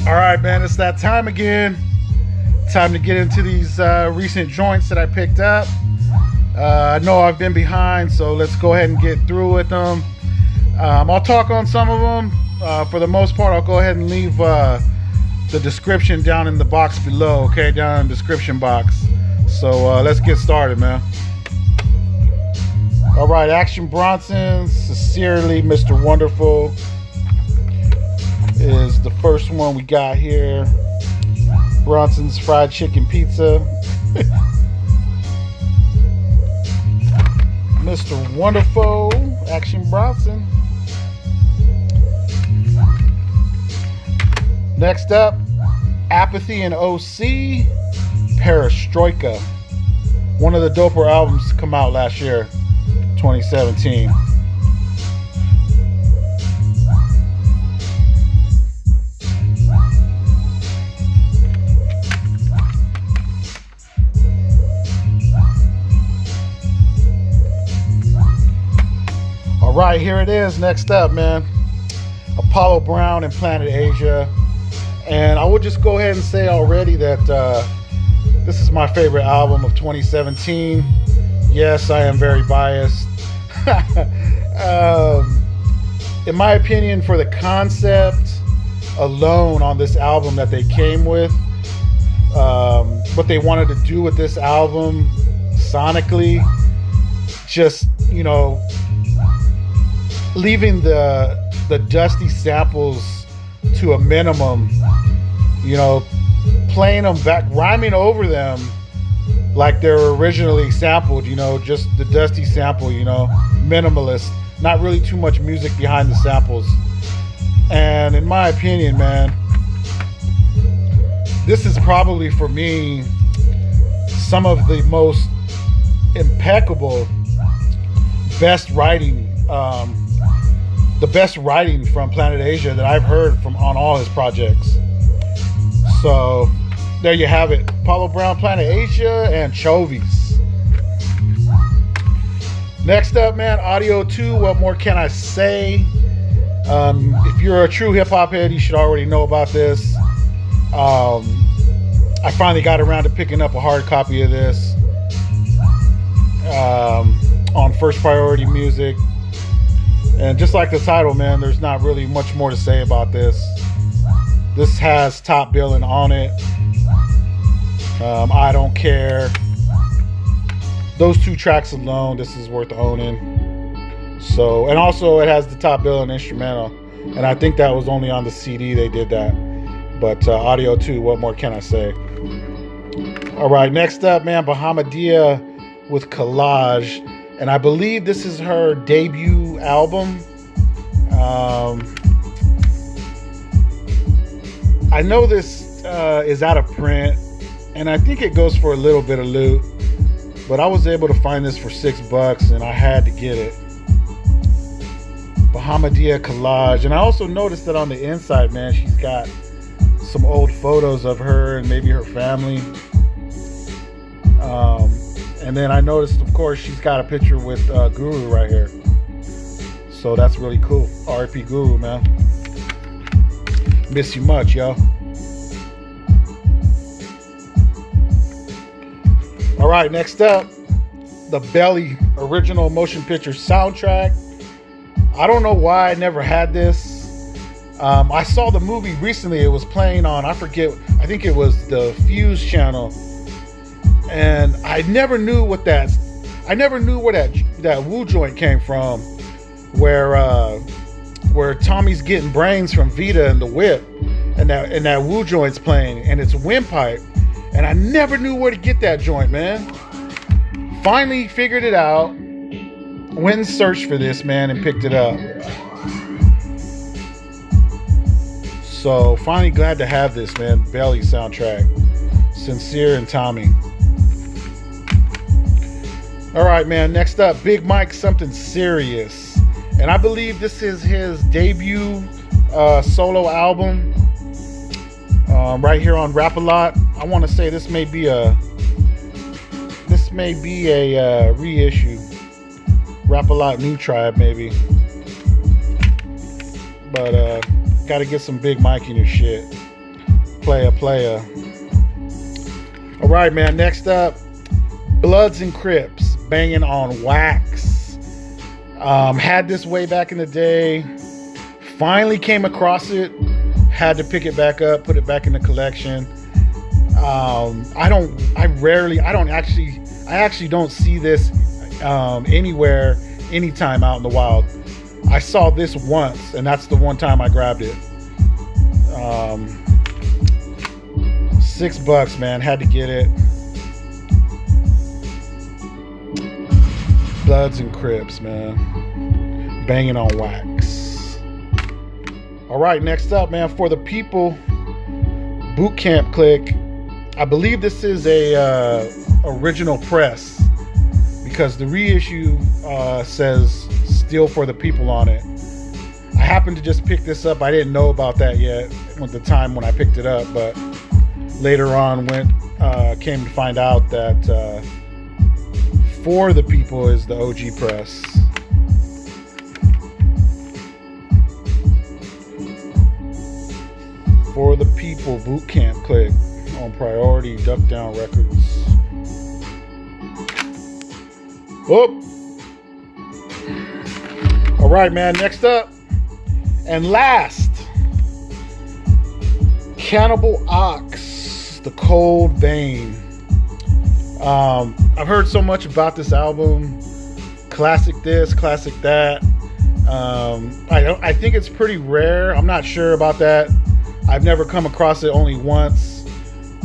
All right, man, it's that time again. Time to get into these recent joints that I picked up. I know I've been behind, so let's go ahead and get through with them. I'll talk on some of them. For the most part, I'll go ahead and leave the description down in the box below, okay? Down in the description box. So let's get started, man. All right, Action Bronson, Sincerely, Mr. Wonderful is the first one we got here. Bronson's Fried Chicken Pizza. Mr. Wonderful, Action Bronson. Next up, Apathy O.C, Perestroika. One of the doper albums to come out last year, 2017. Right, here it is. Next up, man, Apollo Brown and Planet Asia. And I will just go ahead and say already that this is my favorite album of 2017. Yes, I am very biased. In my opinion, for the concept alone on this album that they came with, what they wanted to do with this album sonically, just, you know, leaving the dusty samples to a minimum, you know, playing them back, rhyming over them like they were originally sampled, you know, just the dusty sample, you know, minimalist, not really too much music behind the samples. And in my opinion, man, this is probably for me some of the most impeccable, best writing, the best writing from Planet Asia that I've heard from on all his projects. So there you have it. Apollo Brown, Planet Asia, and Anchovies. Next up, man, Audio 2, What More Can I Say? If you're a true hip-hop head, you should already know about this. I finally got around to picking up a hard copy of this on First Priority Music. And just like the title, man, there's not really much more to say about this. This has Top Billing on it. I Don't Care. Those two tracks alone, this is worth owning. So, and also it has the Top Billing instrumental. And I think that was only on the CD they did that. But Audio 2, What More Can I Say? All right, next up, man, Bahamadia with Kollage. And I believe this is her debut album. I know this is out of print, and I think it goes for a little bit of loot. But I was able to find this for $6, and I had to get it. Bahamadia Kollage. And I also noticed that on the inside, man, she's got some old photos of her and maybe her family. And then I noticed, of course, she's got a picture with Guru right here. So that's really cool. R.I.P. Guru, man. Miss you much, yo. All right, next up, the Belly original motion picture soundtrack. I don't know why I never had this. I saw the movie recently. It was playing on, I forget, I think it was the Fuse channel. And I never knew where that Woo joint came from, where Tommy's getting brains from Vita and the Whip, and that Woo joint's playing, and it's windpipe, and I never knew where to get that joint, man. Finally figured it out, went and searched for this, man, and picked it up. So finally glad to have this, man. Belly soundtrack, Sincere and Tommy. All right, man, next up, Big Mike, Something Serious. And I believe this is his debut solo album, right here on Rap-A-Lot. I want to say this may be a reissue. Rap-A-Lot New Tribe, maybe. But gotta get some Big Mike in your shit. Playa. All right, man. Next up, Bloods and Crips, Banging on Wax. Had this way back in the day. Finally came across it. Had to pick it back up, put it back in the collection. I actually don't see this anywhere, anytime out in the wild. I saw this once, and that's the one time I grabbed it. $6, man. Had to get it. Bloods and Crips, man. Banging on Wax. All right, next up, man, for the people, Boot Camp Clik. I believe this is a original press, because the reissue says Still for the People on it. I happened to just pick this up. I didn't know about that yet at the time when I picked it up, but later on came to find out that For the People is the OG press. For the People, Boot Camp Clik on Priority Duck Down Records. Whoop. All right, man. Next up and last, Cannibal O.C, The Cold Vein. I've heard so much about this album. Classic this, classic that. I think it's pretty rare. I'm not sure about that. I've never come across it, only once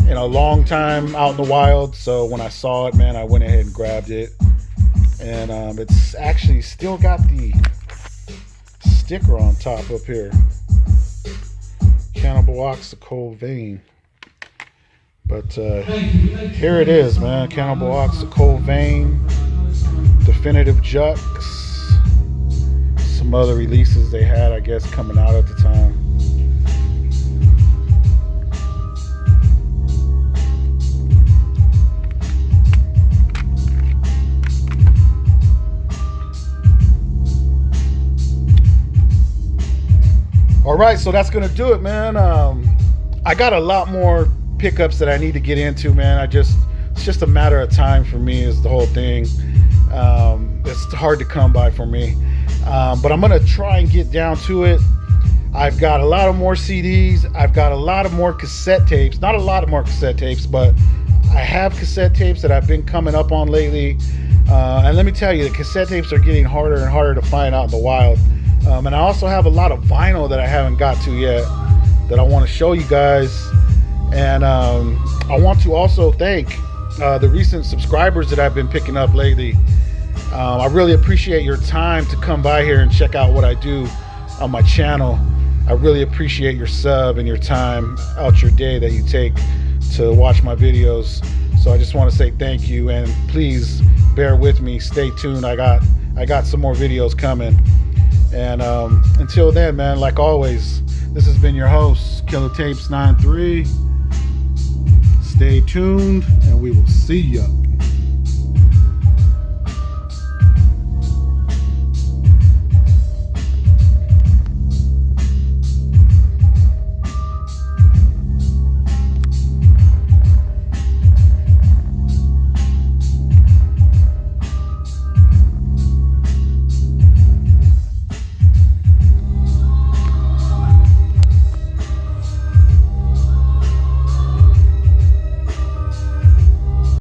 in a long time out in the wild. So when I saw it, man, I went ahead and grabbed it. And it's actually still got the sticker on top up here. Cannibal O.C, The Cold Vein. But here it is, man. Cannibal O.C, The Cold Vein. Definitive Jux. Some other releases they had, I guess, coming out at the time. All right, so that's gonna do it, man. I got a lot more pickups that I need to get into, man. It's just a matter of time for me, is the whole thing. It's hard to come by for me, but I'm gonna try and get down to it. I've got a lot of more CDs. I've got a lot of more cassette tapes. Not a lot of more cassette tapes, but I have cassette tapes that I've been coming up on lately. And let me tell you, the cassette tapes are getting harder and harder to find out in the wild. And I also have a lot of vinyl that I haven't got to yet that I want to show you guys. And I want to also thank the recent subscribers that I've been picking up lately. I really appreciate your time to come by here and check out what I do on my channel. I really appreciate your sub and your time out your day that you take to watch my videos. So I just want to say thank you, and please bear with me. Stay tuned. I got some more videos coming. And until then, man, like always, this has been your host, Killer Tapes 93. Stay tuned, and we will see ya.